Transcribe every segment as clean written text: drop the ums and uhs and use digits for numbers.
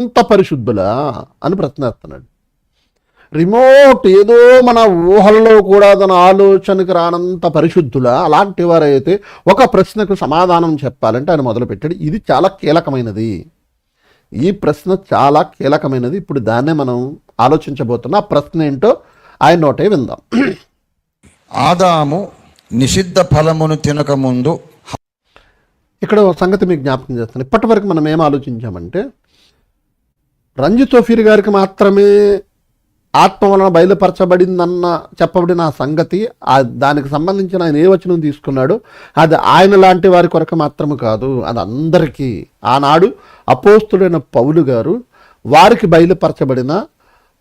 అంత పరిశుద్ధులా అని ప్రశ్నిస్తున్నాడు. రిమోట్ ఏదో మన ఊహల్లో కూడా తన ఆలోచనకు రానంత పరిశుద్ధులా అలాంటి వారైతే ఒక ప్రశ్నకు సమాధానం చెప్పాలంటే ఆయన మొదలుపెట్టాడు. ఇది చాలా కీలకమైనది. ఈ ప్రశ్న చాలా కీలకమైనది. ఇప్పుడు దాన్నే మనం ఆలోచించబోతున్నా. ఆ ప్రశ్న ఏంటో ఆయన నోటే విందాం. ఆదాము నిషిద్ధ ఫలమును తినకముందు. ఇక్కడ సంగతి మీకు జ్ఞాపకం చేస్తాను. ఇప్పటి వరకు మనం ఏం ఆలోచించామంటే రంజిత్ తోఫీర్ గారికి మాత్రమే ఆత్మ వలన బయలుపరచబడిందన్న చెప్పబడిన ఆ సంగతి, దానికి సంబంధించిన ఆయన ఏ వచనం తీసుకున్నాడు అది ఆయన లాంటి వారి కొరకు మాత్రమే కాదు, అది అందరికీ. ఆనాడు అపోస్తులైన పౌలు గారు వారికి బయలుపరచబడిన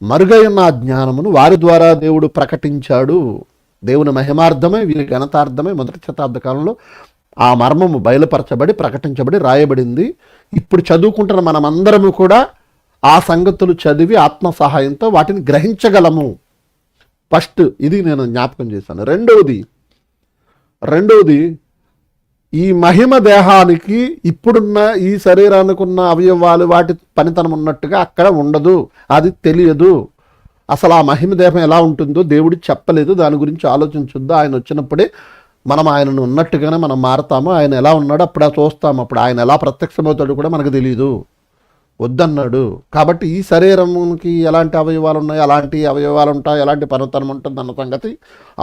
మరుగైన జ్ఞానమును వారి ద్వారా దేవుడు ప్రకటించాడు. దేవుని మహిమార్థమే, వీరి ఘనతార్థమే మొదటి శతాబ్ద కాలంలో ఆ మర్మము బయలుపరచబడి ప్రకటించబడి రాయబడింది. ఇప్పుడు చదువుకుంటున్న మనమందరము కూడా ఆ సంగతులు చదివి ఆత్మ సహాయంతో వాటిని గ్రహించగలము. ఫస్ట్ ఇది నేను జ్ఞాపకం చేశాను. రెండవది ఈ మహిమ దేహానికి ఇప్పుడున్న ఈ శరీరానికి ఉన్న అవయవాలు వాటి పనితనం ఉన్నట్టుగా అక్కడ ఉండదు, అది తెలియదు. అసలు ఆ మహిమ దేహం ఎలా ఉంటుందో దేవుడు చెప్పలేదు. దాని గురించి ఆలోచించొద్దు. ఆయన వచ్చినప్పుడే మనం ఆయనను ఉన్నట్టుగానే మనం మారతాము. ఆయన ఎలా ఉన్నాడో అప్పుడే చూస్తాము. అప్పుడు ఆయన ఎలా ప్రత్యక్షమవుతాడో కూడా మనకు తెలియదు, వద్దన్నాడు. కాబట్టి ఈ శరీరంకి ఎలాంటి అవయవాలు ఉన్నాయి, అలాంటి అవయవాలు ఉంటాయి, ఎలాంటి పనితనం ఉంటుంది అన్న సంగతి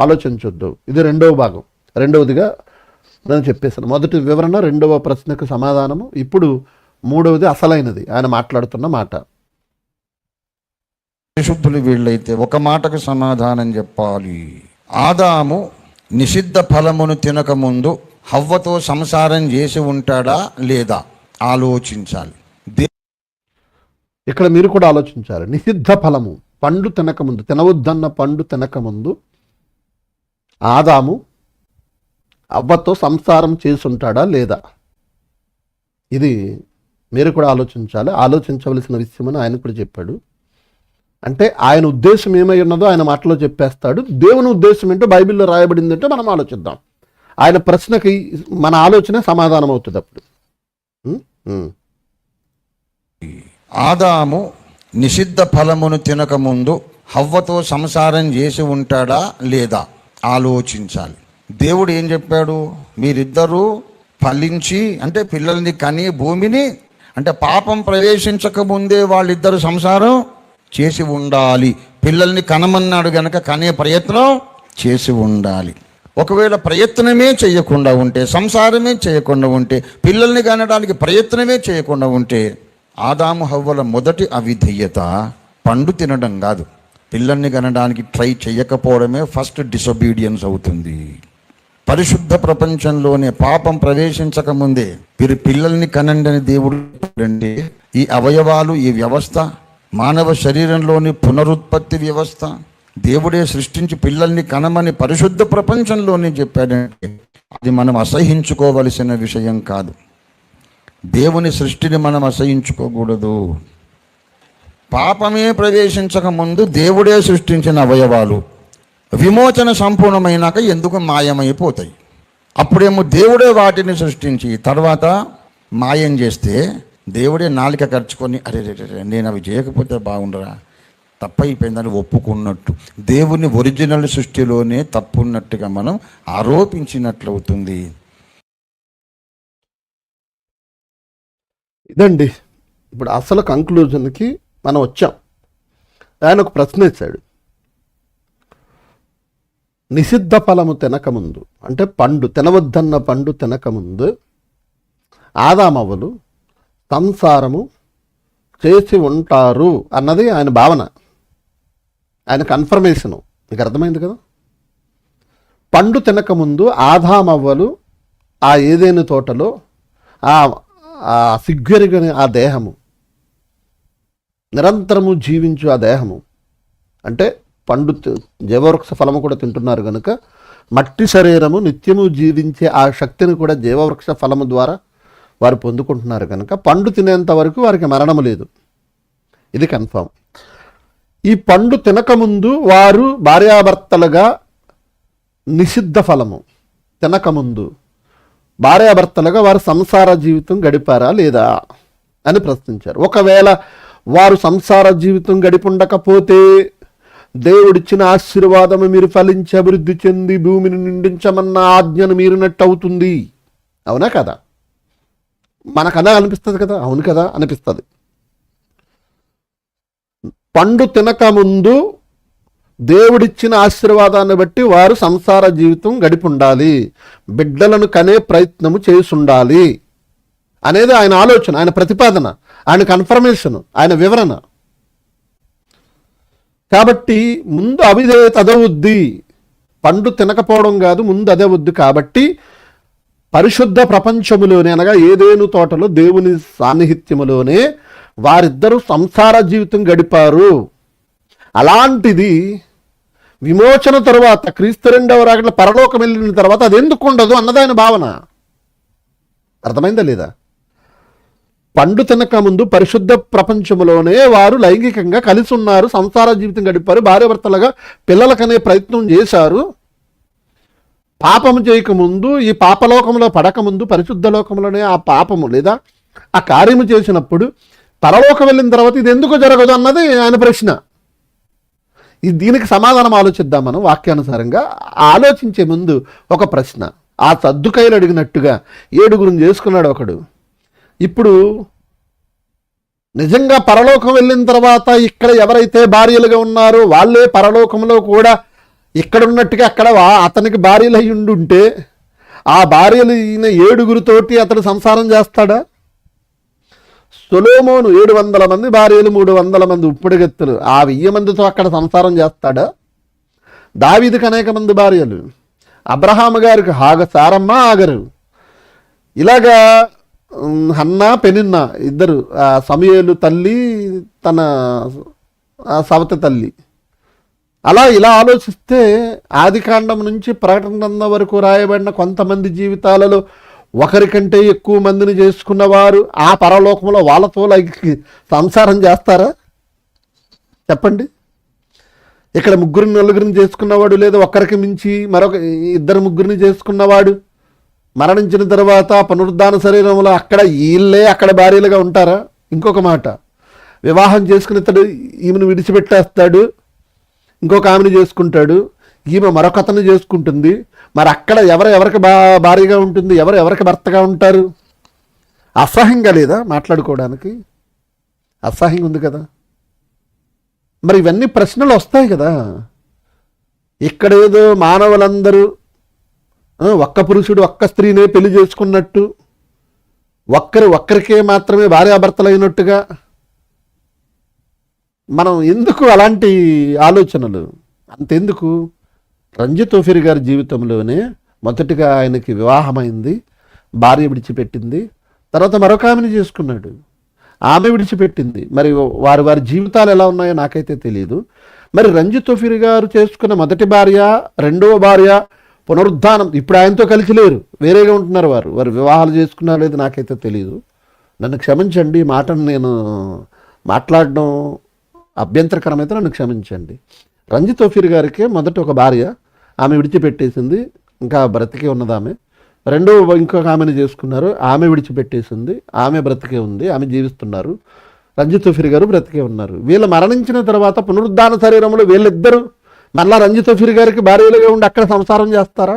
ఆలోచించొద్దు. ఇది రెండవ భాగం. రెండవదిగా నేను చెప్పేశాను. మొదటి వివరణ, రెండవ ప్రశ్నకు సమాధానము. ఇప్పుడు మూడవది అసలైనది, ఆయన మాట్లాడుతున్న మాట. పరిశుద్ధులు వీళ్ళైతే ఒక మాటకు సమాధానం చెప్పాలి. ఆదాము నిషిద్ధ ఫలమును తినకముందు హవ్వతో సంసారం చేసి ఉంటాడా లేదా ఆలోచించాలి. ఇక్కడ మీరు కూడా ఆలోచించాలి. నిషిద్ధ ఫలము, పండు తినకముందు, తినవద్దన్న పండు తినకముందు ఆదాము అవ్వతో సంసారం చేసుంటాడా లేదా? ఇది మీరు కూడా ఆలోచించాలి. ఆలోచించవలసిన విషయమని ఆయన కూడా చెప్పాడు. అంటే ఆయన ఉద్దేశం ఏమై ఉన్నదో ఆయన మాటలో చెప్పేస్తాడు. దేవుని ఉద్దేశం ఏంటో బైబిల్లో రాయబడింది అంటే మనం ఆలోచిద్దాం. ఆయన ప్రశ్నకి మన ఆలోచన సమాధానం అవుతుంది. అప్పుడు ఆదాము నిషిద్ధ ఫలమును తినకముందు హవ్వతో సంసారం చేసి ఉంటాడా లేదా ఆలోచించాలి. దేవుడు ఏం చెప్పాడు? మీరిద్దరూ ఫలించి, అంటే పిల్లల్ని కని భూమిని, అంటే పాపం ప్రవేశించక ముందే వాళ్ళిద్దరు సంసారం చేసి ఉండాలి. పిల్లల్ని కనమన్నాడు గనక కనే ప్రయత్నం చేసి ఉండాలి. ఒకవేళ ప్రయత్నమే చేయకుండా ఉంటే, సంసారమే చేయకుండా ఉంటే, పిల్లల్ని కనడానికి ప్రయత్నమే చేయకుండా ఉంటే, ఆదాము హవ్వల మొదటి అవిధేయత పండు తినడం కాదు, పిల్లల్ని కనడానికి ట్రై చేయకపోవడమే ఫస్ట్ డిసొబీడియన్స్ అవుతుంది. పరిశుద్ధ ప్రపంచంలోనే పాపం ప్రవేశించక ముందే వీరి పిల్లల్ని కనండి అని దేవుడు అంటే, ఈ అవయవాలు, ఈ వ్యవస్థ, మానవ శరీరంలోని పునరుత్పత్తి వ్యవస్థ దేవుడే సృష్టించి పిల్లల్ని కనమని పరిశుద్ధ ప్రపంచంలోనే చెప్పాడంటే అది మనం అసహించుకోవలసిన విషయం కాదు. దేవుని సృష్టిని మనం అసహించుకోకూడదు. పాపమే ప్రవేశించక ముందు దేవుడే సృష్టించిన అవయవాలు విమోచన సంపూర్ణమైనాక ఎందుకు మాయమైపోతాయి? అప్పుడేమో దేవుడే వాటిని సృష్టించి తర్వాత మాయం చేస్తే దేవుడే నాలిక ఖర్చుకొని అరే నేను అవి చేయకపోతే బాగుండరా, తప్పైపోయిందని ఒప్పుకున్నట్టు దేవుని ఒరిజినల్ సృష్టిలోనే తప్పున్నట్టుగా మనం ఆరోపించినట్లవుతుంది. ఇదండి ఇప్పుడు అసలు కంక్లూజన్కి మనం వచ్చాం. ఆయన ఒక ప్రశ్న ఇచ్చాడు. నిషిద్ధ ఫలము తినకముందు, అంటే పండు తినవద్దన్న పండు తినకముందు ఆదామవ్వలు సంసారము చేసి ఉంటారు అన్నది ఆయన భావన, ఆయన కన్ఫర్మేషను. మీకు అర్థమైంది కదా? పండు తినకముందు ఆదామవ్వలు ఆ ఏదైనా తోటలో ఆ సిగ్గెరుగని ఆ దేహము, నిరంతరము జీవించు ఆ దేహము, అంటే పండు జీవవృక్ష ఫలము కూడా తింటున్నారు కనుక మట్టి శరీరము నిత్యము జీవించే ఆ శక్తిని కూడా జీవవృక్ష ఫలము ద్వారా వారు పొందుకుంటున్నారు కనుక పండు తినేంత వరకు వారికి మరణము లేదు. ఇది కన్ఫామ్. ఈ పండు తినకముందు వారు భార్యాభర్తలుగా నిషిద్ధ ఫలము తినకముందు భార్యాభర్తలుగా వారు సంసార జీవితం గడిపారా లేదా అని ప్రశ్నించారు. ఒకవేళ వారు సంసార జీవితం గడిపుండకపోతే దేవుడిచ్చిన ఆశీర్వాదము మీరు ఫలించి అభివృద్ధి చెంది భూమిని నిండించమన్న ఆజ్ఞను మీరినట్టు అవుతుంది. అవునా కదా? మనకన్నా అనిపిస్తుంది కదా? అవును కదా అనిపిస్తుంది. పండు తినక ముందు దేవుడిచ్చిన ఆశీర్వాదాన్ని బట్టి వారు సంసార జీవితం గడిపి ఉండాలి, బిడ్డలను కనే ప్రయత్నము చేసి ఉండాలి అనేది ఆయన ఆలోచన, ఆయన ప్రతిపాదన, ఆయన కన్ఫర్మేషన్, ఆయన వివరణ. కాబట్టి ముందు అవిదే తదవుద్ది, పండు తినకపోవడం కాదు, ముందు అదే వద్దు. కాబట్టి పరిశుద్ధ ప్రపంచములోనే అనగా ఏదేను తోటలో దేవుని సాన్నిహిత్యములోనే వారిద్దరూ సంసార జీవితం గడిపారు. అలాంటిది విమోచన తరువాత క్రీస్తు రెండవ రాకడ పరలోకం వెళ్ళిన తర్వాత అది ఎందుకు ఉండదు అన్నది ఆయన భావన. అర్థమైందా లేదా? పండు తినక ముందు పరిశుద్ధ ప్రపంచంలోనే వారు లైంగికంగా కలిసి ఉన్నారు, సంసార జీవితం గడిపారు, భార్యాభర్తలుగా పిల్లలకనే ప్రయత్నం చేశారు. పాపము చేయకముందు, ఈ పాపలోకంలో పడకముందు పరిశుద్ధ లోకంలోనే ఆ పాపము లేదా ఆ కార్యము చేసినప్పుడు పరలోకం వెళ్ళిన తర్వాత ఇది ఎందుకు జరగదు అన్నది ఆయన ప్రశ్న. దీనికి సమాధానం ఆలోచిద్దాం మనం వాక్యానుసారంగా. ఆలోచించే ముందు ఒక ప్రశ్న. ఆ సద్దుకైలు అడిగినట్టుగా 7 చేసుకున్నాడు ఒకడు. ఇప్పుడు నిజంగా పరలోకం వెళ్ళిన తర్వాత ఇక్కడ ఎవరైతే భార్యలుగా ఉన్నారో వాళ్ళే పరలోకంలో కూడా ఇక్కడ ఉన్నట్టుగా అక్కడ అతనికి భార్యలు అయి ఉండుంటే ఆ భార్యలు ఈయన 7 అతడు సంసారం చేస్తాడా? సొలొమోను 700 మంది భార్యలు, 300 మంది ఉప్పుడుగెత్తులు, ఆ 1000 మందితో అక్కడ సంసారం చేస్తాడా? దావీదుకి అనేక మంది భార్యలు, అబ్రహాము గారికి సారమ్మ ఆగరు, ఇలాగా హన్నా పెనిన్నా ఇద్దరు, సమూయేలు తల్లి తన సవతి తల్లి. ఇలా ఆలోచిస్తే ఆదికాండం నుంచి ప్రకటన గ్రంథం వరకు రాయబడిన కొంతమంది జీవితాలలో ఒకరికంటే ఎక్కువ మందిని చేసుకున్నవారు ఆ పరలోకంలో వాళ్ళతో సంసారం చేస్తారా? చెప్పండి. ఇక్కడ 3-4 చేసుకున్నవాడు, లేదా ఒక్కరికి మించి మరొక 2-3 చేసుకున్నవాడు మరణించిన తర్వాత పునరుద్ధాన శరీరంలో అక్కడ వీళ్ళే అక్కడ భార్యలుగా ఉంటారా? ఇంకొక మాట, వివాహం చేసుకుని ఇతడు ఈమెను విడిచిపెట్టేస్తాడు, ఇంకొక ఆమెను చేసుకుంటాడు, ఈమె మరొకతను చేసుకుంటుంది. మరి అక్కడ ఎవరికి భార్యగా ఉంటుంది, ఎవరికి భర్తగా ఉంటారు? అసహ్యంగా లేదా మాట్లాడుకోవడానికి? అసహ్యంగా ఉంది కదా. మరి ఇవన్నీ ప్రశ్నలు వస్తాయి కదా. ఇక్కడేదో మానవులందరూ ఒక్క పురుషుడు ఒక్క స్త్రీనే పెళ్లి చేసుకున్నట్టు, ఒక్కరికే మాత్రమే భార్యాభర్తలు అయినట్టుగా మనం ఎందుకు అలాంటి ఆలోచనలు? అంతెందుకు? రంజిత్ ఓఫీర్ గారి జీవితంలోనే మొదటిగా ఆయనకి వివాహమైంది, భార్య విడిచిపెట్టింది, తర్వాత మరొక ఆమెను చేసుకున్నాడు, ఆమె విడిచిపెట్టింది. మరి వారి జీవితాలు ఎలా ఉన్నాయో నాకైతే తెలియదు. మరి రంజిత్ ఓఫీర్ గారు చేసుకున్న మొదటి భార్య, రెండవ భార్య పునరుద్ధానం ఇప్పుడు ఆయనతో కలిసి లేరు, వేరేగా ఉంటున్నారు. వారు వివాహాలు చేసుకున్నారో లేదు నాకైతే తెలియదు. నన్ను క్షమించండి, ఈ మాటను నేను మాట్లాడడం అభ్యంతరకరమైతే నన్ను క్షమించండి. రంజిత్ ఓఫీర్ గారికి మొదట ఒక భార్య, ఆమె విడిచిపెట్టేసింది, ఇంకా బ్రతికే ఉన్నది ఆమె. ఇంకొక ఆమెను చేసుకున్నారు, ఆమె విడిచిపెట్టేసింది, ఆమె బ్రతికే ఉంది, ఆమె జీవిస్తున్నారు. రంజిత్ ఓఫీర్ గారు బ్రతికే ఉన్నారు. వీళ్ళు మరణించిన తర్వాత పునరుద్ధాన శరీరంలో వీళ్ళిద్దరూ మళ్ళా రంజిత్ ఓఫీర్ గారికి భార్యలుగా ఉండి అక్కడ సంసారం చేస్తారా?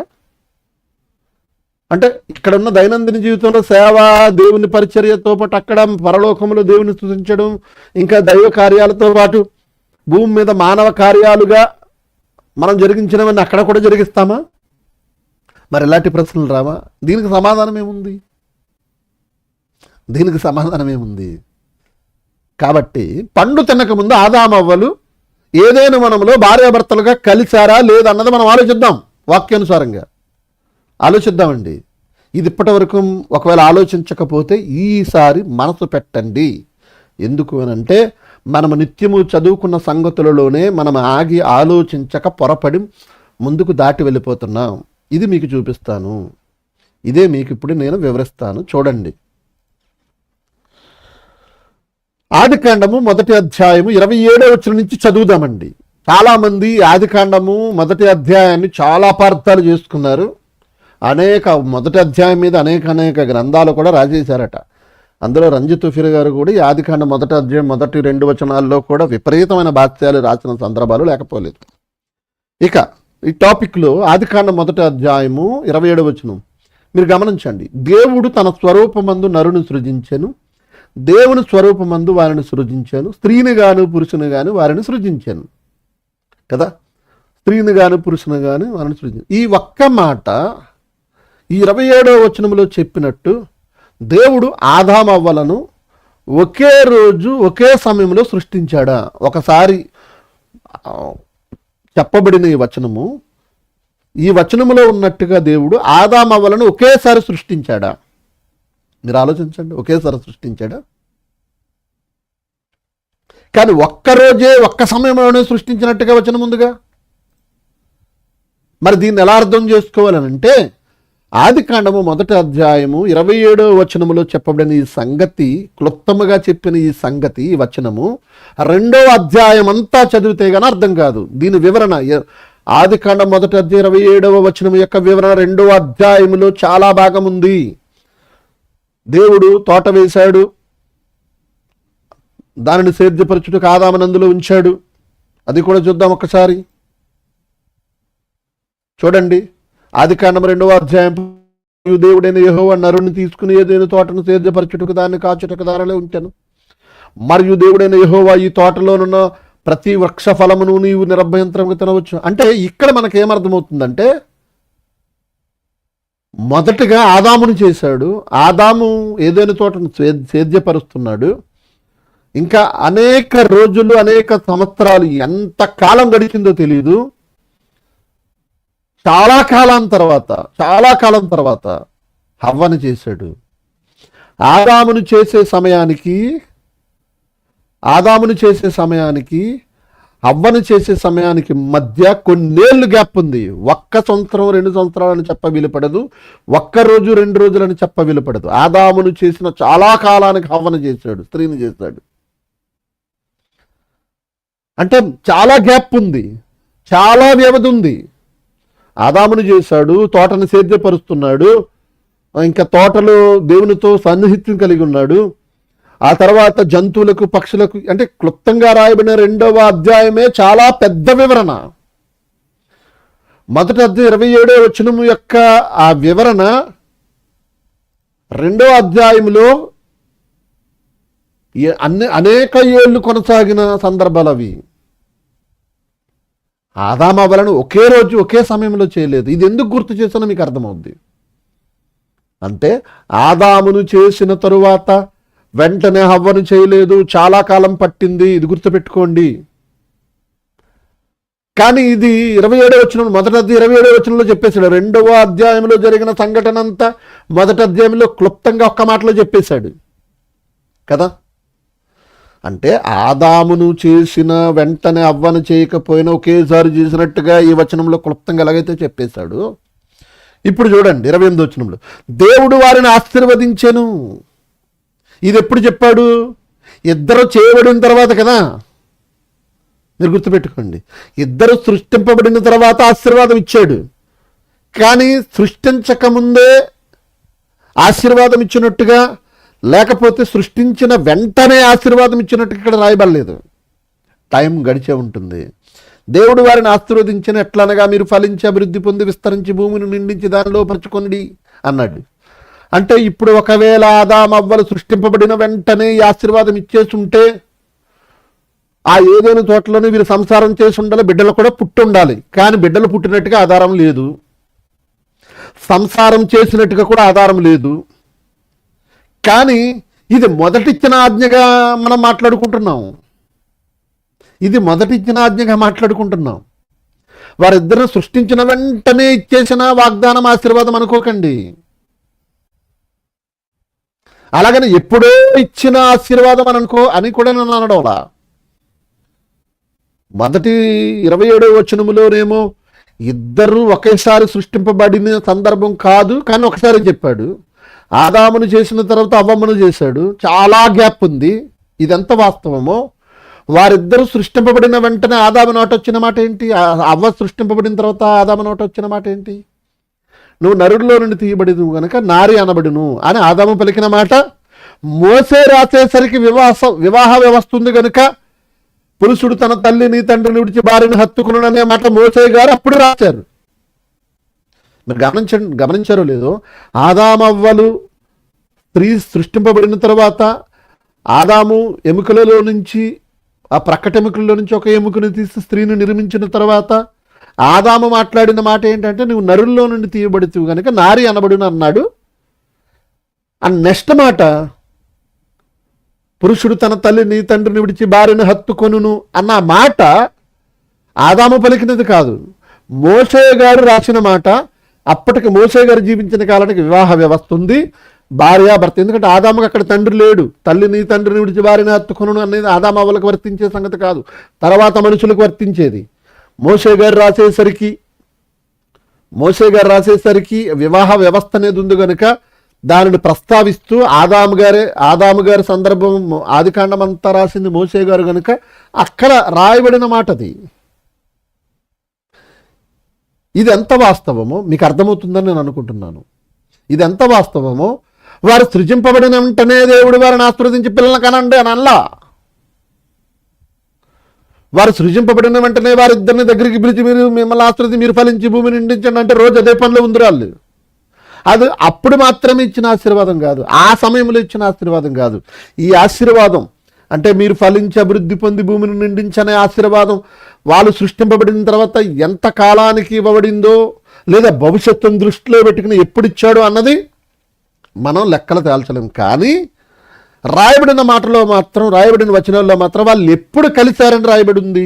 అంటే ఇక్కడ ఉన్న దైనందిన జీవితంలో సేవ, దేవుని పరిచర్యతో పాటు అక్కడ పరలోకంలో దేవుని స్తుతించడం, ఇంకా దైవ కార్యాలతో పాటు భూమి మీద మానవ కార్యాలుగా మనం జరిగించినవన్నీ అక్కడ కూడా జరిగిస్తామా? మరి ఇలాంటి ప్రశ్నలు రావా? దీనికి సమాధానం ఏముంది? కాబట్టి పండు తినకముందు ఆదామవ్వలు ఏదైనా మనములో భార్యాభర్తలుగా కలిశారా లేదన్నది మనం ఆలోచిద్దాం. వాక్యానుసారంగా ఆలోచిద్దామండి. ఇది ఇప్పటి వరకు ఒకవేళ ఆలోచించకపోతే ఈసారి మనసు పెట్టండి. ఎందుకు అనంటే మనము నిత్యము చదువుకున్న సంగతులలోనే మనం ఆగి ఆలోచించక పొరపడి ముందుకు దాటి వెళ్ళిపోతున్నాం. ఇది మీకు చూపిస్తాను, ఇదే మీకు ఇప్పుడు నేను వివరిస్తాను. చూడండి, ఆదికాండము 1వ అధ్యాయము 27వ వచనం నుంచి చదువుదామండి. చాలామంది ఆదికాండము 1వ అధ్యాయాన్ని చాలా అపార్థాలు చేసుకున్నారు. 1వ అధ్యాయం మీద అనేక గ్రంథాలు కూడా రాసేశారట. అందులో రంజిత్ తూఫీర్ గారు కూడా ఈ ఆదికాండ మొదటి అధ్యాయం మొదటి 2 వచనాల్లో కూడా విపరీతమైన భాష్యాలు రాసిన సందర్భాలు లేకపోలేదు. ఇక ఈ టాపిక్లో ఆదికాండ మొదటి అధ్యాయము 27వ వచనం మీరు గమనించండి. దేవుడు తన స్వరూపమందు నరుని సృజించెను, దేవుని స్వరూపమందు వారిని సృజించాను, స్త్రీని గాను పురుషుని గాను వారిని సృజించాను కదా. స్త్రీని గాను పురుషుని గాను వారిని సృజించాను. ఈ ఒక్క మాట ఈ 27వ వచనంలో చెప్పినట్టు దేవుడు ఆదామవ్వలను ఒకే రోజు ఒకే సమయంలో సృష్టించాడా? ఒకసారి చెప్పబడిన ఈ వచనములో ఉన్నట్టుగా దేవుడు ఆదామవ్వలను ఒకేసారి సృష్టించాడా? మీరు ఆలోచించండి. ఒకేసారి సృష్టించాడా? కానీ ఒక్కరోజే ఒక్క సమయంలోనే సృష్టించినట్టుగా వచనం ఉందిగా. మరి దీన్ని ఎలా అర్థం చేసుకోవాలనంటే ఆదికాండము మొదటి అధ్యాయము 27వ వచనములో చెప్పబడిన ఈ సంగతి, క్లుప్తముగా చెప్పిన ఈ సంగతి, ఈ వచనము 2వ అధ్యాయం అంతా చదివితే గానీ అర్థం కాదు. దీని వివరణ ఆదికాండం మొదటి అధ్యాయం 27వ వచనం యొక్క వివరణ 2వ అధ్యాయములో చాలా భాగం ఉంది. దేవుడు తోట వేశాడు, దానిని సేద్యపరచుటకు ఆదామును అందులో ఉంచాడు. అది కూడా చూద్దాం ఒక్కసారి. చూడండి, ఆదికాండం 2వ అధ్యాయం, దేవుడైన యెహోవా నరుని తీసుకుని ఏదైనా తోటను సేద్యపరచుటకు దాన్ని కాచుటకు దానిలో ఉంచాను. మరియు దేవుడైన యెహోవా ఈ తోటలోనున్న ప్రతి వృక్ష ఫలమును నీవు నిరభ్యంతరంగా తినవచ్చు. అంటే ఇక్కడ మనకేమర్థమవుతుందంటే మొదటగా ఆదామును చేశాడు. ఆదాము ఏదైనా తోటను సేద్యపరుస్తున్నాడు. ఇంకా అనేక రోజులు, అనేక సంవత్సరాలు, ఎంత కాలం గడిచిందో తెలియదు. చాలా కాలం తర్వాత హవ్వను చేశాడు. ఆదామును చేసే సమయానికి హవ్వను చేసే సమయానికి మధ్య కొన్నేళ్ళు గ్యాప్ ఉంది. 1 సంవత్సరం 2 సంవత్సరాలని చెప్ప వీలుపడదు, 1 రోజు 2 రోజులని చెప్ప వీలుపడదు. ఆదామును చేసిన చాలా కాలానికి హవ్వను చేశాడు, స్త్రీని చేశాడు. అంటే చాలా గ్యాప్ ఉంది, చాలా వ్యవధి ఉంది. ఆదామును చేశాడు, తోటను సేద్యపరుస్తున్నాడు, ఇంకా తోటలో దేవునితో సన్నిహిత్యం కలిగి ఉన్నాడు. ఆ తర్వాత జంతువులకు, పక్షులకు, అంటే క్లుప్తంగా రాయబడిన 2వ అధ్యాయమే చాలా పెద్ద వివరణ. మొదటి అధ్యాయం 27వ వచనం యొక్క ఆ వివరణ 2వ అధ్యాయంలో అనేక ఏళ్ళు కొనసాగిన సందర్భాలు అవి. ఆదామవ్వలను ఒకే రోజు ఒకే సమయంలో చేయలేదు. ఇది ఎందుకు గుర్తు చేసినా మీకు అర్థమవుద్ది. అంటే ఆదామును చేసిన తరువాత వెంటనే హవ్వను చేయలేదు, చాలా కాలం పట్టింది. ఇది గుర్తుపెట్టుకోండి. కానీ ఇది 27వ వచనం, మొదటి అధ్యాయం 27వ వచనంలో చెప్పేశాడు. 2వ అధ్యాయంలో జరిగిన సంఘటన అంతా మొదటి అధ్యాయంలో క్లుప్తంగా ఒక్క మాటలో చెప్పేశాడు కదా. అంటే ఆదామును చేసిన వెంటనే హవ్వను చేయకపోయినా ఒకేసారి చేసినట్టుగా ఈ వచనంలో క్లుప్తంగా ఎలాగైతే చెప్పేశాడు. ఇప్పుడు చూడండి 28వ వచనంలో, దేవుడు వారిని ఆశీర్వదించెను. ఇది ఎప్పుడు చెప్పాడు? ఇద్దరు చేయబడిన తర్వాత కదా. మీరు గుర్తుపెట్టుకోండి, ఇద్దరు సృష్టింపబడిన తర్వాత ఆశీర్వాదం ఇచ్చాడు. కానీ సృష్టించకముందే ఆశీర్వాదం ఇచ్చినట్టుగా, లేకపోతే సృష్టించిన వెంటనే ఆశీర్వాదం ఇచ్చినట్టుగా ఇక్కడ రాయబడలేదు. టైం గడిచే ఉంటుంది. దేవుడు వారిని ఆశీర్వదించిన ఎట్లనగా మీరు ఫలించి అభివృద్ధి పొంది విస్తరించి భూమిని నిండించి దానిలో పరచుకొనిడి అన్నాడు. అంటే ఇప్పుడు ఒకవేళ ఆదామవ్వలు సృష్టింపబడిన వెంటనే ఈ ఆశీర్వాదం ఇచ్చేసి ఉంటే ఆ ఏదైనా తోటలోనే వీరు సంసారం చేసి ఉండాలి, బిడ్డలు కూడా పుట్టి ఉండాలి. కానీ బిడ్డలు పుట్టినట్టుగా ఆధారం లేదు, సంసారం చేసినట్టుగా కూడా ఆధారం లేదు. కానీ ఇది మొదటిచ్చిన ఆజ్ఞగా మనం మాట్లాడుకుంటున్నాం. వారిద్దరిని సృష్టించిన వెంటనే ఇచ్చేసిన వాగ్దానం, ఆశీర్వాదం అనుకోకండి. అలాగని ఎప్పుడో ఇచ్చిన ఆశీర్వాదం అని కూడా నన్ను అనడంలా. మొదటి 27వ వచనములోనేమో ఇద్దరు ఒకేసారి సృష్టింపబడిన సందర్భం కాదు, కానీ ఒకసారి చెప్పాడు. ఆదామును చేసిన తర్వాత అవ్వమ్మను చేశాడు, చాలా గ్యాప్ ఉంది. ఇదెంత వాస్తవమో, వారిద్దరూ సృష్టింపబడిన వెంటనే ఆదాము నోట వచ్చిన మాట ఏంటి? అవ్వ సృష్టింపబడిన తర్వాత ఆదాము నోట వచ్చిన మాట ఏంటి? నువ్వు నరుడిలో నుండి తీయబడిను కనుక నారి అనబడును అని ఆదాము పలికిన మాట మోసే రాసేసరికి వివాహ వ్యవస్థ ఉంది కనుక పురుషుడు తన తల్లిని తండ్రిని విడిచి భార్యను హత్తుకును అనే మాట మోసే గారు అప్పుడు రాశారు. మీరు గమనించారో లేదో, ఆదామవ్వలు స్త్రీ సృష్టింపబడిన తర్వాత ఆదాము ఎముకలలో నుంచి, ఆ ప్రక్కటెముకల్లో నుంచి ఒక ఎముకను తీసి స్త్రీని నిర్మించిన తర్వాత ఆదాము మాట్లాడిన మాట ఏంటంటే, నువ్వు నరుల్లో నుండి తీయబడుతూ కనుక నారి అనబడును అన్నాడు. ఆ నెక్స్ట్ మాట, పురుషుడు తన తల్లిని తండ్రిని విడిచి భార్యను హత్తుకొనును అన్న మాట ఆదాము పలికినది కాదు, మోషే గారు రాసిన మాట. అప్పటికి మోషే గారు జీవించిన కాలానికి వివాహ వ్యవస్థ ఉంది, భార్యాభర్త. ఎందుకంటే ఆదాముకు అక్కడ తండ్రి లేడు. తల్లిని తండ్రిని విడిచి భార్యను హత్తుకొనును అనేది ఆదాము అవ్వలకు వర్తించే సంగతి కాదు, తర్వాత మనుషులకు వర్తించేది. మోషే గారు రాసేసరికి వివాహ వ్యవస్థ అనేది ఉంది కనుక దానిని ప్రస్తావిస్తూ ఆదాము గారి సందర్భం ఆదికాండం అంతా రాసింది మోషే గారు కనుక అక్కడ రాయబడిన మాట అది. ఇది ఎంత వాస్తవమో మీకు అర్థమవుతుందని నేను అనుకుంటున్నాను. ఇది ఎంత వాస్తవమో, వారు సృజింపబడిన వెంటనే దేవుడు వారిని ఆశీర్వదించి పిల్లలను కనండి అని అల్లా. వారు సృజింపబడిన వెంటనే వారిద్దరిని దగ్గరికి పిలిచి మీరు మిమ్మల్ని ఆశీర్వదించి మీరు ఫలించి భూమిని నిండించండి అంటే రోజు అదే పనిలో ఉంది వాళ్ళు. అది అప్పుడు మాత్రమే ఇచ్చిన ఆశీర్వాదం కాదు, ఆ సమయంలో ఇచ్చిన ఆశీర్వాదం కాదు. ఈ ఆశీర్వాదం అంటే మీరు ఫలించి అభివృద్ధి పొంది భూమిని నిండించనే ఆశీర్వాదం వాళ్ళు సృష్టింపబడిన తర్వాత ఎంత కాలానికి ఇవ్వబడిందో, లేదా భవిష్యత్తును దృష్టిలో పెట్టుకుని ఎప్పుడు ఇచ్చాడో అన్నది మనం లెక్కలు తేల్చలేం. కానీ రాయబడిన మాటలో మాత్రం, రాయబడిన వచనాల్లో మాత్రం వాళ్ళు ఎప్పుడు కలిశారని రాయబడింది.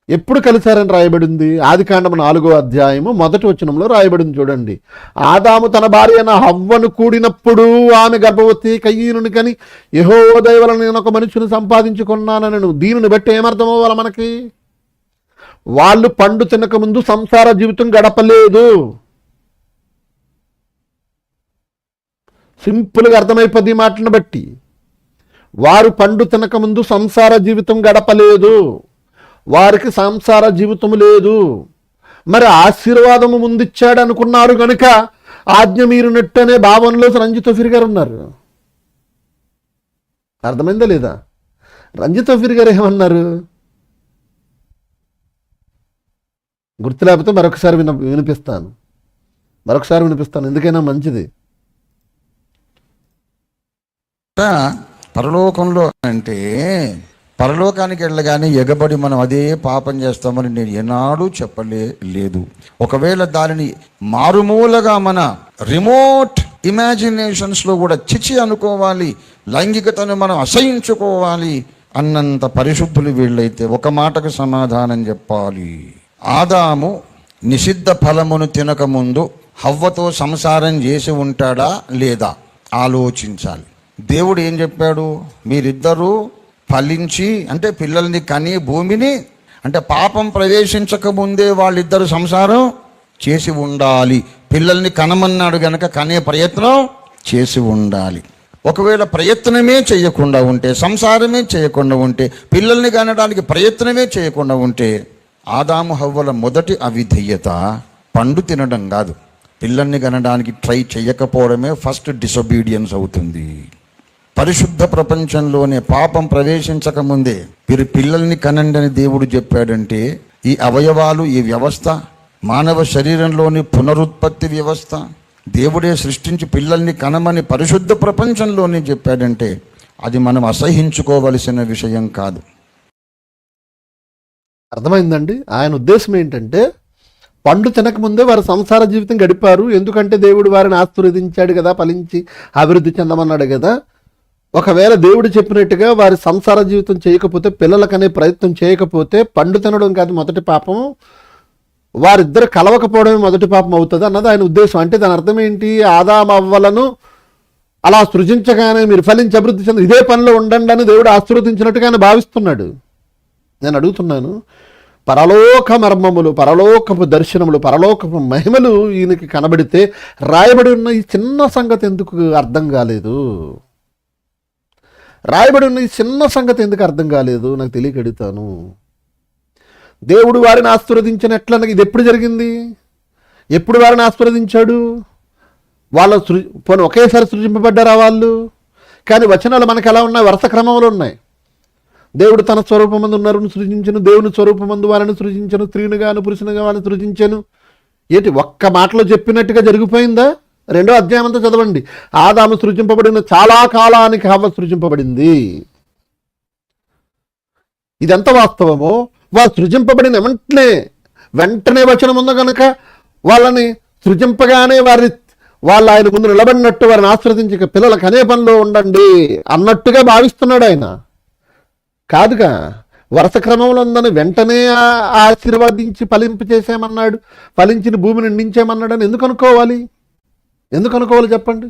ఎప్పుడు కలిశారని రాయబడింది? ఆదికాండం 4వ అధ్యాయము 1వ వచనంలో రాయబడింది చూడండి. ఆదాము తన భార్య అయిన హవ్వను కూడినప్పుడు ఆమె గర్భవతి కయ్యనుని కని యెహోవా దయ వలన నేను ఒక మనుషుని సంపాదించుకున్నానను. దీనిని బట్టి ఏమర్థమవ్వాలి మనకి? వాళ్ళు పండు తినక ముందు సంసార జీవితం గడపలేదు. సింపుల్గా అర్థమైపోద్ది ఈ మాటను బట్టి. వారు పండు తినక ముందు సంసార జీవితం గడపలేదు, వారికి సంసార జీవితం లేదు. మరి ఆశీర్వాదము ముందిచ్చాడు అనుకున్నారు కనుక ఆజ్ఞ మీరినట్టు అనే భావనలో రంజిత్ తోఫీర్ గారు ఉన్నారు. అర్థమైందా లేదా? రంజిత్ తోఫీర్ గారు ఏమన్నారు గుర్తు లేకపోతే మరొకసారి వినిపిస్తాను, ఎందుకైనా మంచిది. పరలోకంలో అంటే పరలోకానికి వెళ్ళగానే ఎగబడి మనం అదే పాపం చేస్తామని నేను ఏనాడు చెప్పలేదు. ఒకవేళ దానిని మారుమూలగా మన రిమోట్ ఇమాజినేషన్స్లో కూడా చిచి అనుకోవాలి, లైంగికతను మనం అసహించుకోవాలి అన్నంత పరిశుద్ధులు వీళ్ళైతే ఒక మాటకు సమాధానం చెప్పాలి. ఆదాము నిషిద్ధ ఫలమును తినకముందు హవ్వతో సంసారం చేసి ఉంటాడా లేదా ఆలోచించాలి. దేవుడు ఏం చెప్పాడు? మీరిద్దరూ ఫలించి అంటే పిల్లల్ని కని భూమిని, అంటే పాపం ప్రవేశించక ముందే వాళ్ళిద్దరు సంసారం చేసి ఉండాలి. పిల్లల్ని కనమన్నాడు గనక కనే ప్రయత్నం చేసి ఉండాలి. ఒకవేళ ప్రయత్నమే చేయకుండా ఉంటే, సంసారమే చేయకుండా ఉంటే, పిల్లల్ని కనడానికి ప్రయత్నమే చేయకుండా ఉంటే, ఆదాము హవ్వల మొదటి అవిధేయత పండు తినడం కాదు, పిల్లల్ని కనడానికి ట్రై చేయకపోవడమే ఫస్ట్ డిసొబీడియన్స్ అవుతుంది. పరిశుద్ధ ప్రపంచంలోనే పాపం ప్రవేశించకముందే మీరు పిల్లల్ని కనండి అని దేవుడు చెప్పాడంటే, ఈ అవయవాలు, ఈ వ్యవస్థ, మానవ శరీరంలోని పునరుత్పత్తి వ్యవస్థ దేవుడే సృష్టించి పిల్లల్ని కనమని పరిశుద్ధ ప్రపంచంలోనే చెప్పాడంటే అది మనం అసహించుకోవలసిన విషయం కాదు. అర్థమైందండి? ఆయన ఉద్దేశం ఏంటంటే, పండు తినకముందే వారు సంసార జీవితం గడిపారు. ఎందుకంటే దేవుడు వారిని ఆశీర్వదించాడు కదా, ఫలించి అభివృద్ధి చెందమన్నాడు కదా. ఒకవేళ దేవుడు చెప్పినట్టుగా వారి సంసార జీవితం చేయకపోతే, పిల్లలకనే ప్రయత్నం చేయకపోతే, పండు తినడం కాదు మొదటి పాపం, వారిద్దరు కలవకపోవడమే మొదటి పాపం అవుతుంది అన్నది ఆయన ఉద్దేశం. అంటే దాని అర్థం ఏంటి? ఆదాము అవ్వలను అలా సృజించగానే మీరు ఫలించి అభివృద్ధి చెంది ఇదే పనిలో ఉండండి అని దేవుడు ఆశీర్వదించినట్టుగా ఆయన భావిస్తున్నాడు. నేను అడుగుతున్నాను, పరలోక మర్మములు, పరలోకపు దర్శనములు, పరలోకపు మహిమలు ఈయనకి కనబడితే రాయబడి ఉన్న ఈ చిన్న సంగతి ఎందుకు అర్థం కాలేదు? రాయబడి ఉన్న ఈ చిన్న సంగతి ఎందుకు అర్థం కాలేదు? నాకు తెలియక అడుగుతాను. దేవుడు వారిని ఆశీర్వదించినట్ల ఇది ఎప్పుడు జరిగింది? ఎప్పుడు వారిని ఆశీర్వదించాడు? వాళ్ళ పోనీ ఒకేసారి సృజింపబడ్డారా వాళ్ళు? కానీ వచనాలు మనకు ఎలా ఉన్నాయి? వరుస క్రమంలో ఉన్నాయి. దేవుడు తన స్వరూపమందు నరుని సృజించను, దేవుని స్వరూపమందు వారిని సృజించను, స్త్రీనిగాను పురుషునిగా వారిని సృజించను. ఏంటి ఒక్క మాటలో చెప్పినట్టుగా జరిగిపోయిందా? 2వ అధ్యాయం అంతా చదవండి. ఆదాము సృజింపబడిన చాలా కాలానికి హవ్వ సృజింపబడింది. ఇదెంత వాస్తవమో, వారు సృజింపబడిన వెంటనే వచనం ఉందో కనుక వాళ్ళని సృజింపగానే వాళ్ళు ఆయన ముందు నిలబడినట్టు వారిని ఆశ్రదించి పిల్లలకు అనే పనిలో ఉండండి అన్నట్టుగా భావిస్తున్నాడు ఆయన. కాదుగా, వరుస క్రమంలో ఉందని వెంటనే ఆశీర్వదించి ఫలింపు చేసేమన్నాడు, ఫలించిన భూమిని నిండించేమన్నాడు అని ఎందుకు అనుకోవాలి చెప్పండి?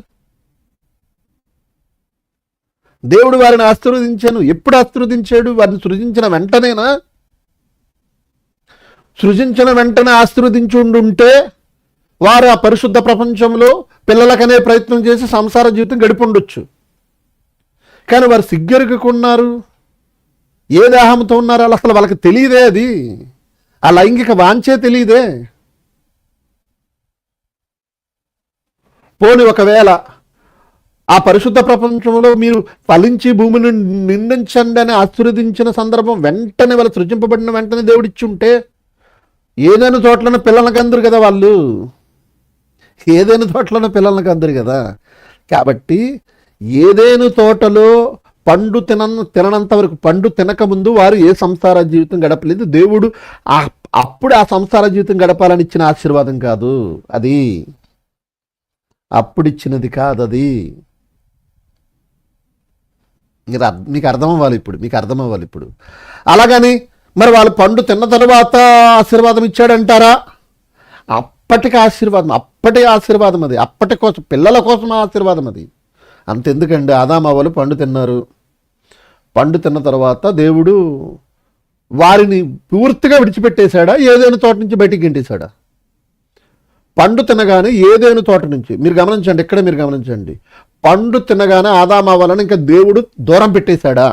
దేవుడు వారిని ఆశీర్వదించాను. ఎప్పుడు ఆశీర్వదించాడు? వారిని సృజించిన వెంటనేనా? సృజించిన వెంటనే ఆశీర్వదించి ఉండుంటే వారు ఆ పరిశుద్ధ ప్రపంచంలో పిల్లలకనే ప్రయత్నం చేసి సంసార జీవితం గడిపి ఉండొచ్చు. కానీ వారు సిగ్గెరుకున్నారు. ఏ దేహంతో ఉన్నారో అసలు వాళ్ళకి తెలియదే. అది ఆ లైంగిక వాంఛే తెలియదే. పోని ఒకవేళ ఆ పరిశుద్ధ ప్రపంచంలో మీరు ఫలించి భూమిని నిందించండి అని ఆశీర్వదించిన సందర్భం వెంటనే వాళ్ళు సృజింపబడిన వెంటనే దేవుడిచ్చి ఉంటే ఏదైనా చోట్లన పిల్లలకి అందరు కదా వాళ్ళు. ఏదైనా తోటలోనే పిల్లలకి అందరు కదా. కాబట్టి ఏదైనా తోటలో పండు తిననంత వరకు, పండు తినకముందు వారు ఏ సంసార జీవితం గడపలేదు. దేవుడు అప్పుడు ఆ సంసార జీవితం గడపాలని ఇచ్చిన ఆశీర్వాదం కాదు అది. అప్పుడిచ్చినది కాదు అది. మీకు అర్థమవ్వాలి ఇప్పుడు. అలాగని మరి వాళ్ళు పండు తిన్న తర్వాత ఆశీర్వాదం ఇచ్చాడంటారా? అప్పటి ఆశీర్వాదం అది. అప్పటి కోసం, పిల్లల కోసం ఆశీర్వాదం అది. అంతెందుకండి, ఆదాము అవ్వలు పండు తిన్నారు. పండు తిన్న తర్వాత దేవుడు వారిని పూర్తిగా విడిచిపెట్టేశాడా? ఏదైనా తోట నుంచి బయటికి గెంటేశాడా? పండు తినగానే ఏదైనా తోట నుంచి, మీరు గమనించండి, పండు తినగానే ఆదాము అవ్వలను ఇంకా దేవుడు దూరం పెట్టేశాడా?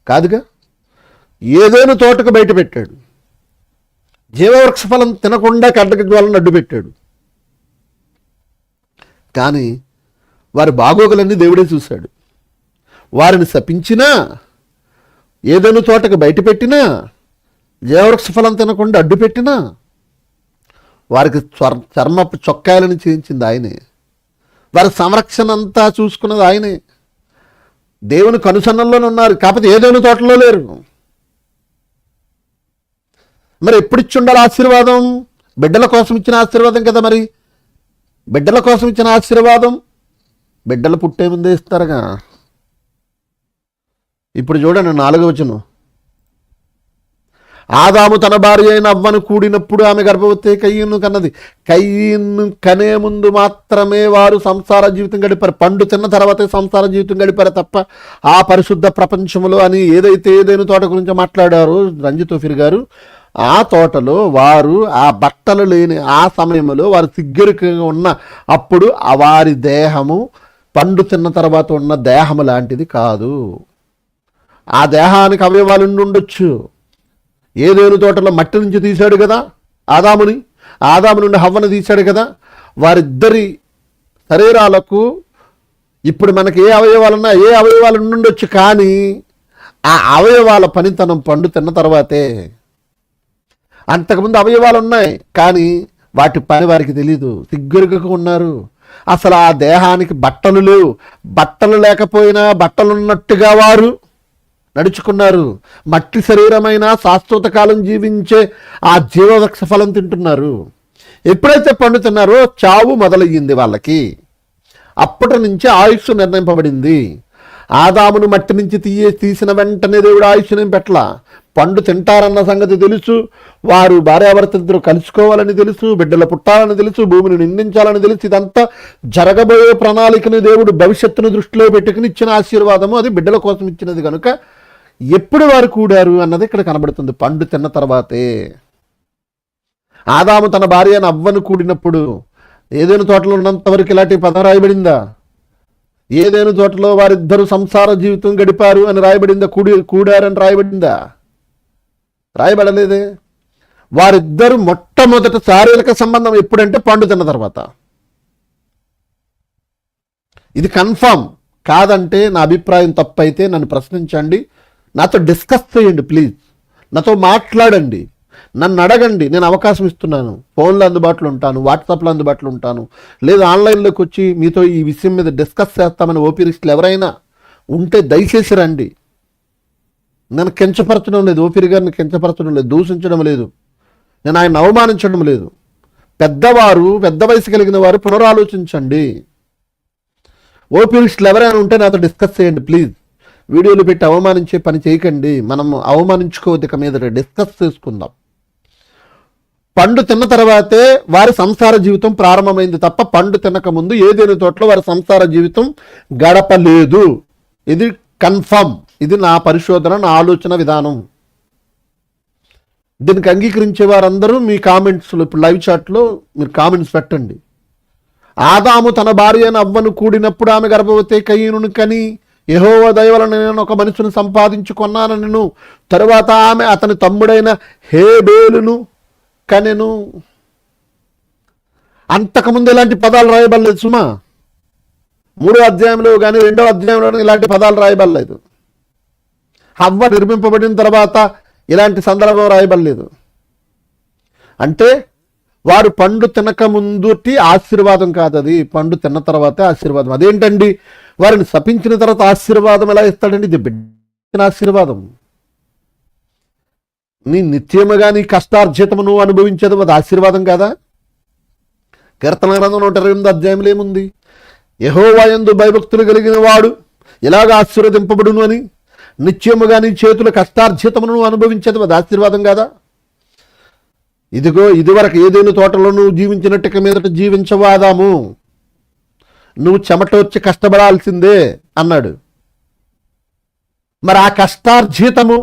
కాదుగా. ఏదైనా తోటకు బయట పెట్టాడు. జీవవృక్ష ఫలం తినకుండా కంటక జ్వాలను అడ్డు పెట్టాడు. కానీ వారి బాగోగులన్నీ దేవుడే చూశాడు. వారిని శపించినా, ఏదైనా తోటకు బయట పెట్టినా, జీవవృక్ష ఫలం తినకుండా అడ్డు పెట్టినా వారికి చర్మపు చొక్కాయలను చేయించింది ఆయనే. వారి సంరక్షణ అంతా చూసుకున్నది ఆయనే. దేవుని కనుసన్నల్లోనే ఉన్నారు. కాకపోతే ఏదైనా తోటలో లేరు. మరి ఎప్పుడు ఇచ్చి ఉండాలి ఆశీర్వాదం? బిడ్డల కోసం ఇచ్చిన ఆశీర్వాదం కదా. మరి బిడ్డల కోసం ఇచ్చిన ఆశీర్వాదం బిడ్డలు పుట్టే ముందే ఇస్తారుగా. ఇప్పుడు చూడండి 4వ వచనం. ఆదాము తన భార్య అయిన అవ్వను కూడినప్పుడు ఆమె గర్భవతి కయ్యను కన్నది. కయ్యను కనే ముందు మాత్రమే వారు సంసార జీవితం గడిపారు. పండు తిన్న తర్వాతే సంసార జీవితం గడిపారు తప్ప ఆ పరిశుద్ధ ప్రపంచంలో అని ఏదైనా తోట గురించి మాట్లాడారు రంజిత్ ఓఫీర్ గారు, ఆ తోటలో వారు ఆ బట్టలు లేని ఆ సమయంలో వారు సిగ్గెరుకగా ఉన్న అప్పుడు వారి దేహము పండు తిన్న తర్వాత ఉన్న దేహము లాంటిది కాదు. ఆ దేహానికి అవయవాలు ఉండొచ్చు. ఏదైనా తోటలో మట్టి నుంచి తీశాడు కదా ఆదాము నుండి హవ్వను తీశాడు కదా. వారిద్దరి శరీరాలకు ఇప్పుడు మనకి ఏ అవయవాలు ఉండొచ్చు, కానీ ఆ అవయవాల పనితనం పండు తిన్న తర్వాతే. అంతకుముందు అవయవాలు ఉన్నాయి కానీ వాటి పని వారికి తెలీదు, సిగ్గురుగా ఉన్నారు. అసలు ఆ దేహానికి బట్టలు లేవు. బట్టలు లేకపోయినా బట్టలున్నట్టుగా వారు నడుచుకున్నారు. మట్టి శరీరమైన శాశ్వత కాలం జీవించే ఆ జీవవృక్ష ఫలం తింటున్నారు. ఎప్పుడైతే పండుతున్నారో చావు మొదలయ్యింది వాళ్ళకి. అప్పటి నుంచి ఆయుష్ నిర్ణయింపబడింది. ఆదామును మట్టి నుంచి తీసిన వెంటనే దేవుడు ఆయుష్ని పెట్ల. పండు తింటారన్న సంగతి తెలుసు, వారు భార్యాభర్తలిద్దరూ కలుసుకోవాలని తెలుసు, బిడ్డలు పుట్టాలని తెలుసు, భూమిని నిందించాలని తెలుసు. ఇదంతా జరగబోయే ప్రణాళికను దేవుడు భవిష్యత్తును దృష్టిలో పెట్టుకుని ఇచ్చిన ఆశీర్వాదము. అది బిడ్డల కోసం ఇచ్చినది కనుక ఎప్పుడు వారు కూడారు అన్నది ఇక్కడ కనబడుతుంది. పండు తిన్న తర్వాతే. ఆదాము తన భార్య అయిన అవ్వను కూడినప్పుడు ఏదైనా తోటలో ఉన్నంత వరకు ఇలాంటి పదం రాయబడిందా? ఏదైనా తోటలో వారిద్దరూ సంసార జీవితం గడిపారు అని రాయబడిందా? కూడారని రాయబడిందా? రాయబడలేదే. వారిద్దరు మొట్టమొదటి శారీరక సంబంధం ఎప్పుడంటే పండు తిన్న తర్వాత. ఇది కన్ఫామ్. కాదంటే నా అభిప్రాయం తప్పైతే నన్ను ప్రశ్నించండి, నాతో డిస్కస్ చేయండి, ప్లీజ్ నాతో మాట్లాడండి, నన్ను అడగండి. నేను అవకాశం ఇస్తున్నాను. ఫోన్లో అందుబాటులో ఉంటాను, వాట్సాప్లో అందుబాటులో ఉంటాను, లేదా ఆన్లైన్లోకి వచ్చి మీతో ఈ విషయం మీద డిస్కస్ చేస్తామని ఓపీరిస్టులు ఎవరైనా ఉంటే దయచేసి రండి. నేను కించపరచడం లేదు, ఓపిరి గారిని కించపరచడం లేదు, దూషించడం లేదు, నేను ఆయన అవమానించడం లేదు. పెద్దవారు, పెద్ద వయసు కలిగిన వారు పునరాలోచించండి. ఓపీరిస్టులు ఎవరైనా ఉంటే నాతో డిస్కస్ చేయండి ప్లీజ్. వీడియోలు పెట్టి అవమానించే పని చేయకండి. మనం అవమానించుకోవద్దు, ఇక మీద డిస్కస్ చేసుకుందాం. పండు తిన్న తర్వాతే వారి సంసార జీవితం ప్రారంభమైంది తప్ప పండు తినక ముందు ఏదేని తోటలో వారి సంసార జీవితం గడపలేదు. ఇది కన్ఫర్మ్. ఇది నా పరిశోధన, నా ఆలోచన విధానం. దీనికి అంగీకరించే వారందరూ మీ కామెంట్స్లో, ఇప్పుడు లైవ్ చాట్లో మీరు కామెంట్స్ పెట్టండి. ఆదాము తన భార్య అయిన అవ్వను కూడినప్పుడు ఆమె గర్భవతి కయీనును కని యెహోవా దయ వలన నేను ఒక మనుషుని సంపాదించుకున్నానను, తరువాత ఆమె అతని తమ్ముడైన హేబేలును కనెను. అంతకుముందు ఇలాంటి పదాలు రాయబడలేదు సుమా. 3వ అధ్యాయంలో కానీ 2వ అధ్యాయంలో ఇలాంటి పదాలు రాయబడలేదు. హవ్వ నిర్మింపబడిన తర్వాత ఇలాంటి సందర్భం రాయబడలేదు. అంటే వారు పండు తినక ముందుటి ఆశీర్వాదం కాదు, అది పండు తిన్న తర్వాతే ఆశీర్వాదం. అదేంటండి, వారిని శపించిన తర్వాత ఆశీర్వాదం ఎలా ఇస్తాడండి? ఇది బిడ్డ ఆశీర్వాదం. నీ నిత్యముగా నీ కష్టార్జితము నువ్వు అనుభవించేది అది ఆశీర్వాదం కాదా? కీర్తన గ్రంథం 128 అధ్యాయంలో ఏముంది? యెహోవా యందు భయభక్తులు కలిగిన వాడు ఇలాగ ఆశీర్వదింపబడును అని. నిత్యముగా నీ చేతుల కష్టార్జితమును నువ్వు అనుభవించేది అది ఆశీర్వాదం కాదా? ఇదిగో ఇదివరకు ఏదైనా తోటలో నువ్వు జీవించినట్టుగా మీదట జీవించవాదాము, నువ్వు చెమటొచ్చి కష్టపడాల్సిందే అన్నాడు. మరి ఆ కష్టార్జితము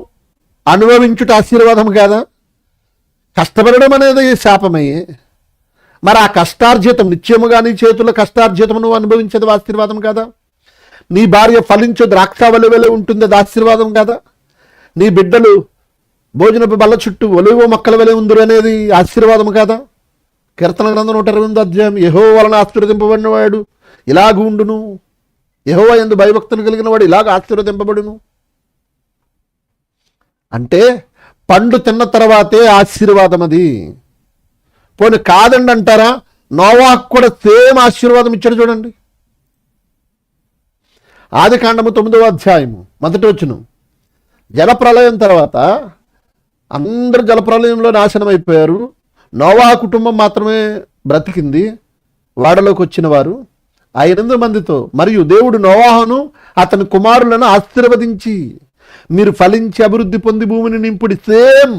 అనుభవించుట ఆశీర్వాదం కాదా? కష్టపడడం అనేది శాపమయ్యే. మరి ఆ కష్టార్జితం, నిత్యముగా నీ చేతుల కష్టార్జితము నువ్వు అనుభవించేది ఆశీర్వాదం కాదా? నీ భార్య ఫలించు ద్రాక్షావళి వలె ఉంటుంది, అది ఆశీర్వాదం కాదా? నీ బిడ్డలు భోజనపు బల్ల చుట్టూ ఒలివ మొక్కల వలె ఉందరు అనేది ఆశీర్వాదం కాదా? కీర్తన గ్రంథం 128 అధ్యాయం, యెహోవా వలన ఆశీర్వదింపబడిన వాడు ఇలాగ ఉండును, యెహోవా యందు భయభక్తులు కలిగిన వాడు ఇలాగ ఆశీర్వదింపబడును. అంటే పండు తిన్న తర్వాతే ఆశీర్వాదం అది. పోనీ కాదండి అంటారా? నోవాహుకు కూడా సేమ్ ఆశీర్వాదం ఇచ్చాడు చూడండి. ఆదికాండము 9వ అధ్యాయము 1వ వచనం, జలప్రలయం తర్వాత అందరూ జలప్రలయంలో నాశనం అయిపోయారు. నోవాహు కుటుంబం మాత్రమే బ్రతికింది, వాడలోకి వచ్చిన వారు 500 మందితో. మరియు దేవుడు నోవాహును అతని కుమారులను ఆశీర్వదించి మీరు ఫలించి అభివృద్ధి పొంది భూమిని నింపుడి. సేమ్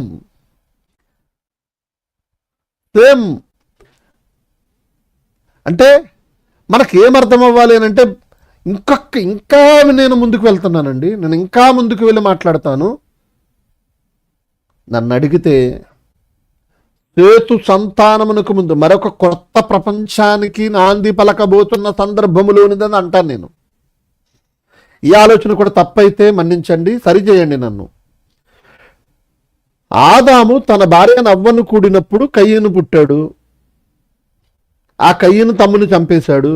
అంటే మనకి ఏమర్థం అవ్వాలి అని అంటే, ఇంకా నేను ముందుకు వెళ్తున్నానండి, నేను ఇంకా ముందుకు వెళ్ళి మాట్లాడతాను. నన్ను అడిగితే సేతు సంతానమునకు ముందు మరొక కొత్త ప్రపంచానికి నాంది పలకబోతున్న సందర్భములోనిదని అంటాను నేను. ఈ ఆలోచన కూడా తప్పైతే మన్నించండి, సరిచేయండి నన్ను. ఆదాము తన భార్య అవ్వను కూడినప్పుడు కయ్యను పుట్టాడు. ఆ కయ్యను తమ్ముని చంపేశాడు.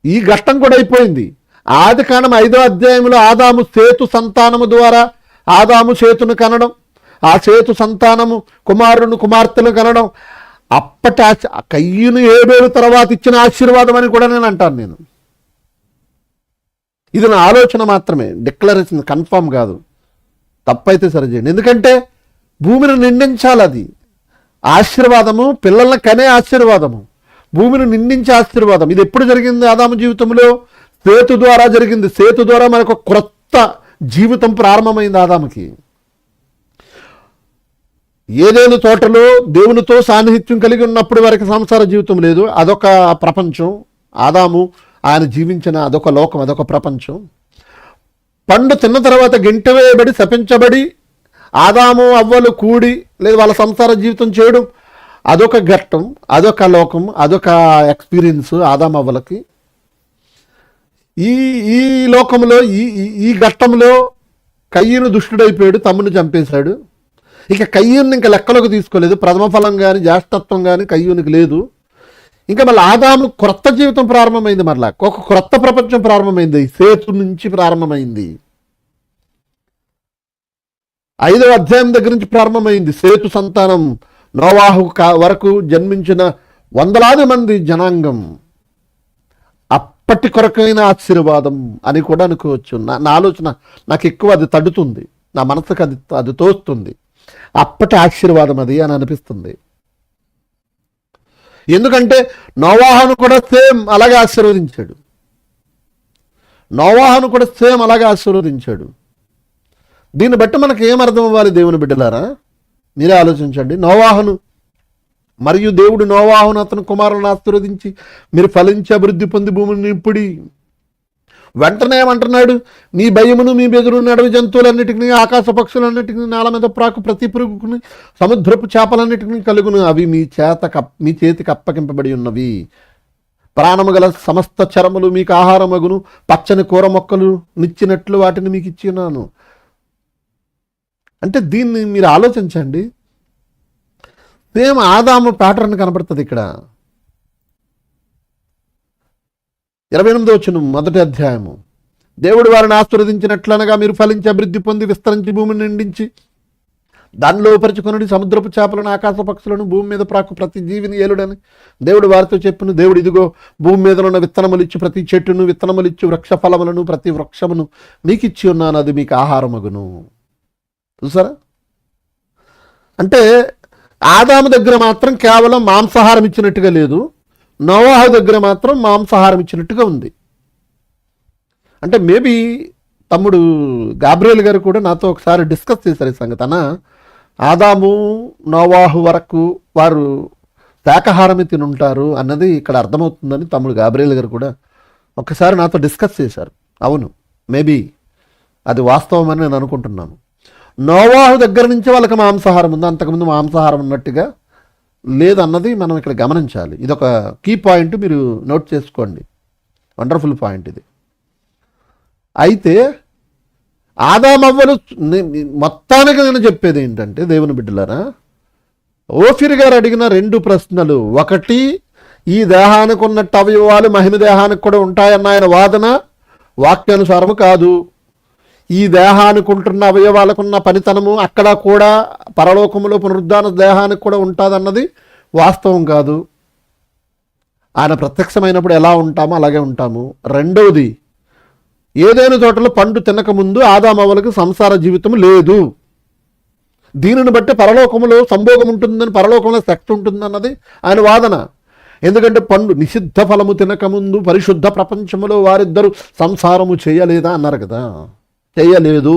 ఈ ఘట్టం కూడా అయిపోయింది. ఆదికాండం 5వ అధ్యాయంలో ఆదాము సేతు సంతానము ద్వారా ఆదాము సేతును కనడం, ఆ సేతు సంతానము కుమారుని కుమార్తెను కనడం, అప్పటి కయ్యను 7 ఏళ్ళ తర్వాత ఇచ్చిన ఆశీర్వాదం అని కూడా నేను అంటాను. నేను ఇది నా ఆలోచన మాత్రమే, డిక్లరేషన్ కన్ఫర్మ్ కాదు. తప్పైతే సరిచేయండి. ఎందుకంటే భూమిని నిండించాలి. అది ఆశీర్వాదము, పిల్లల్ని కనే ఆశీర్వాదము, భూమిని నిండించే ఆశీర్వాదం. ఇది ఎప్పుడు జరిగింది? ఆదాము జీవితంలో సేతు ద్వారా జరిగింది. సేతు ద్వారా మనకు క్రొత్త జీవితం ప్రారంభమైంది ఆదాముకి. ఏదేను తోటలో దేవునితో సాన్నిహిత్యం కలిగి ఉన్నప్పుడు వారికి సంసార జీవితం లేదు, అదొక ప్రపంచం. ఆదాము ఆయన జీవించిన అదొక లోకం, అదొక ప్రపంచం. పండు తిన్న తర్వాత గెంట వేయబడి శపించబడి ఆదాము అవ్వలు కూడి లేదా వాళ్ళ సంసార జీవితం చేయడం, అదొక ఘట్టం, అదొక లోకం, అదొక ఎక్స్పీరియన్స్ ఆదాము అవ్వలకి. ఈ లోకంలో ఈ ఘట్టంలో కయ్యను దుష్టుడైపోయాడు, తమ్ముని చంపేశాడు. ఇక కయ్యూని ఇంకా లెక్కలోకి తీసుకోలేదు. ప్రథమ ఫలం కానీ జ్యేష్ఠత్వం కానీ కయ్యూనికి లేదు. ఇంకా మళ్ళీ ఆదాము క్రొత్త జీవితం ప్రారంభమైంది, మళ్ళా ఒక క్రొత్త ప్రపంచం ప్రారంభమైంది, సేతు నుంచి ప్రారంభమైంది. 5వ అధ్యాయం దగ్గర నుంచి ప్రారంభమైంది. సేతు సంతానం నోవాహు వరకు జన్మించిన వందలాది మంది జనాంగం అప్పటి కొరకైన ఆశీర్వాదం అని కూడా అనుకోవచ్చు. నా ఆలోచన నాకు ఎక్కువ అది తడుతుంది, నా మనసుకు అది తోస్తుంది. అప్పటి ఆశీర్వాదం అది అని అనిపిస్తుంది. ఎందుకంటే నోవాహును కూడా సేమ్ అలాగే ఆశీర్వదించాడు. దీన్ని బట్టి మనకు ఏమర్థం అవ్వాలి దేవుని బిడ్డలారా? మీరే ఆలోచించండి. నోవాహును మరియు దేవుడు నోవాహును అతని కుమారులను ఆశీర్వదించి మీరు ఫలించి అభివృద్ధి పొంది భూమిని నింపుడి. వెంటనే ఏమంటున్నాడు? మీ భయమును మీ బెదురు అడవి జంతువులన్నిటికీ ఆకాశ పక్షులన్నిటికీ నేల మీద ప్రాకు ప్రతి పురుగుని సముద్రపు చేపలన్నిటికీ కలుగును. అవి మీ చేతికి అప్పగింపబడి ఉన్నవి. ప్రాణము గల సమస్త చరములు మీకు ఆహారమగును. పచ్చని కూర మొక్కలు నిచ్చినట్లు వాటిని మీకు ఇచ్చినాను. అంటే దీన్ని మీరు ఆలోచించండి. సేమ్ ఆదాము ప్యాటర్న్ కనబడుతుంది ఇక్కడ. 28వ వచనం 1వ అధ్యాయము. దేవుడు వారిని ఆశీర్వదించినట్లనగా మీరు ఫలించి అభివృద్ధి పొంది విస్తరించి భూమిని నిండించి దానిలో పరిచుకొనుడి. సముద్రపు చేపలను ఆకాశ పక్షులను భూమి మీద ప్రాకు ప్రతి జీవిని ఏలుడని దేవుడు వారితో చెప్పును. దేవుడు ఇదిగో భూమి మీద ఉన్న విత్తనములిచ్చి ప్రతి చెట్టును విత్తనములిచ్చి వృక్ష ఫలములను ప్రతి వృక్షమును మీకు ఇచ్చి ఉన్నాను, అది మీకు ఆహారమగును. చూసారా? అంటే ఆదాము దగ్గర మాత్రం కేవలం మాంసాహారం ఇచ్చినట్టుగా లేదు, నోవాహు దగ్గర మాత్రం మాంసాహారం ఇచ్చినట్టుగా ఉంది. అంటే మేబీ తమ్ముడు గాబ్రియల్ గారు కూడా నాతో ఒకసారి డిస్కస్ చేశారు ఈ సంగతి. ఆదాము నోవాహు వరకు వారు శాకాహారమే తినుంటారు అన్నది ఇక్కడ అర్థమవుతుందని తమ్ముడు గాబ్రియల్ గారు కూడా ఒకసారి నాతో డిస్కస్ చేశారు. అవును, మేబీ అది వాస్తవం అని నేను అనుకుంటున్నాను. నోవాహు దగ్గర నుంచి వాళ్ళకి మాంసాహారం ఉంది, అంతకుముందు మాంసాహారం ఉన్నట్టుగా లేదన్నది మనం ఇక్కడ గమనించాలి. ఇది ఒక కీ పాయింట్, మీరు నోట్ చేసుకోండి. వండర్ఫుల్ పాయింట్ ఇది. అయితే ఆదామవ్వలు మొత్తానికి నేను చెప్పేది ఏంటంటే దేవుని బిడ్డలారా, ఓఫిర్ గారు అడిగిన 2 ప్రశ్నలు. ఒకటి, ఈ దేహానికి ఉన్నట్టు అవయవాలు మహిమ దేహానికి కూడా ఉంటాయన్న ఆయన వాదన వాక్యానుసారము కాదు. ఈ దేహానికి ఉంటున్న అవయవాలకున్న పనితనము అక్కడ కూడా పరలోకములో పునరుద్ధాన దేహానికి కూడా ఉంటుందన్నది వాస్తవం కాదు. ఆయన ప్రత్యక్షమైనప్పుడు ఎలా ఉంటామో అలాగే ఉంటాము. రెండవది, ఏదైనా తోటలో పండు తినకముందు ఆదామవ్వలకు సంసార జీవితం లేదు. దీనిని బట్టి పరలోకములో సంభోగం ఉంటుందని, పరలోకంలో శక్తి ఉంటుందన్నది ఆయన వాదన. ఎందుకంటే పండు నిషిద్ధ ఫలము తినకముందు పరిశుద్ధ ప్రపంచములో వారిద్దరూ సంసారము చేయలేదా అన్నారు కదా. చేయలేదు.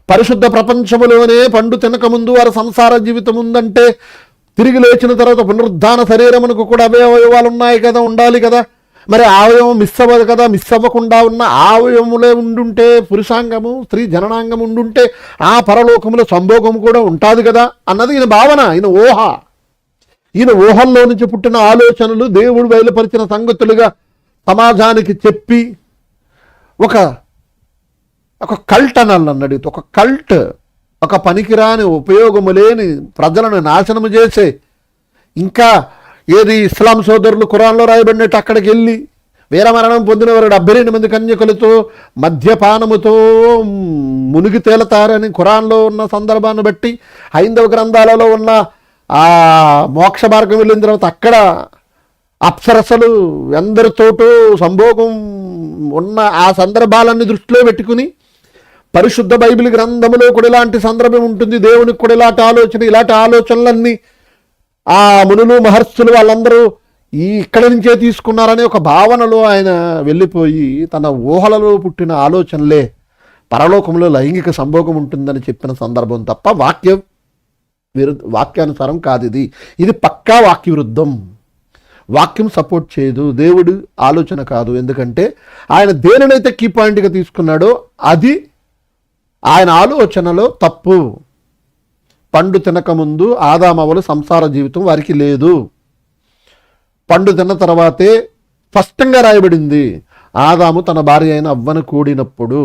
పరిశుద్ధ ప్రపంచములోనే పండు తినకముందు వారి సంసార జీవితం ఉందంటే తిరిగి లేచిన తర్వాత పునరుద్ధాన శరీరమునకు కూడా అవయవాలు ఉన్నాయి కదా, ఉండాలి కదా. మరి అవయవం మిస్ అవ్వదు కదా. మిస్ అవ్వకుండా ఉన్న అవయవములే ఉండుంటే, పురుషాంగము స్త్రీ జననాంగం ఉండుంటే ఆ పరలోకములో సంభోగము కూడా ఉంటుంది కదా అన్నది ఈయన భావన, ఈయన ఊహ. ఈయన ఊహల్లో నుంచి పుట్టిన ఆలోచనలు దేవుడు బయలుపరిచిన సంగతులుగా సమాజానికి చెప్పి ఒక కల్ట్ అన్నాడు. ఒక కల్ట్, ఒక పనికిరాని ఉపయోగము లేని ప్రజలను నాశనము చేసే, ఇంకా ఏది ఇస్లాం సోదరులు ఖురాన్లో రాయబడినట్టు అక్కడికి వెళ్ళి వీరమరణం పొందిన వారు 72 మంది కన్యకులతో మద్యపానముతో మునిగి తేలతారని ఖురాన్లో ఉన్న సందర్భాన్ని బట్టి హైందవ గ్రంథాలలో ఉన్న ఆ మోక్ష మార్గం వెళ్ళిన తర్వాత అక్కడ అప్సరసలు ఎందరితోటో సంభోగం ఉన్న ఆ సందర్భాలన్నీ దృష్టిలో పెట్టుకుని పరిశుద్ధ బైబిల్ గ్రంథములో కూడా ఇలాంటి సందర్భం ఉంటుంది, దేవునికి కూడా ఇలాంటి ఆలోచనలన్నీ ఆ మునులు మహర్షులు వాళ్ళందరూ ఇక్కడి నుంచే తీసుకున్నారనే ఒక భావనలో ఆయన వెళ్ళిపోయి తన ఊహలలో పుట్టిన ఆలోచనలే పరలోకంలో లైంగిక సంభోగం ఉంటుందని చెప్పిన సందర్భం తప్ప వాక్యానుసారం కాదు. ఇది పక్కా వాక్య విరుద్ధం. వాక్యం సపోర్ట్ చేయదు, దేవుడు ఆలోచన కాదు. ఎందుకంటే ఆయన దేనినైతే కీ పాయింట్గా తీసుకున్నాడో అది ఆయన ఆలోచనలో తప్పు. పండు తినకముందు ఆదామవ్వలు సంసార జీవితం వారికి లేదు. పండు తిన్న తర్వాతే స్పష్టంగా రాయబడింది, ఆదాము తన భార్య అయిన అవ్వను కూడినప్పుడు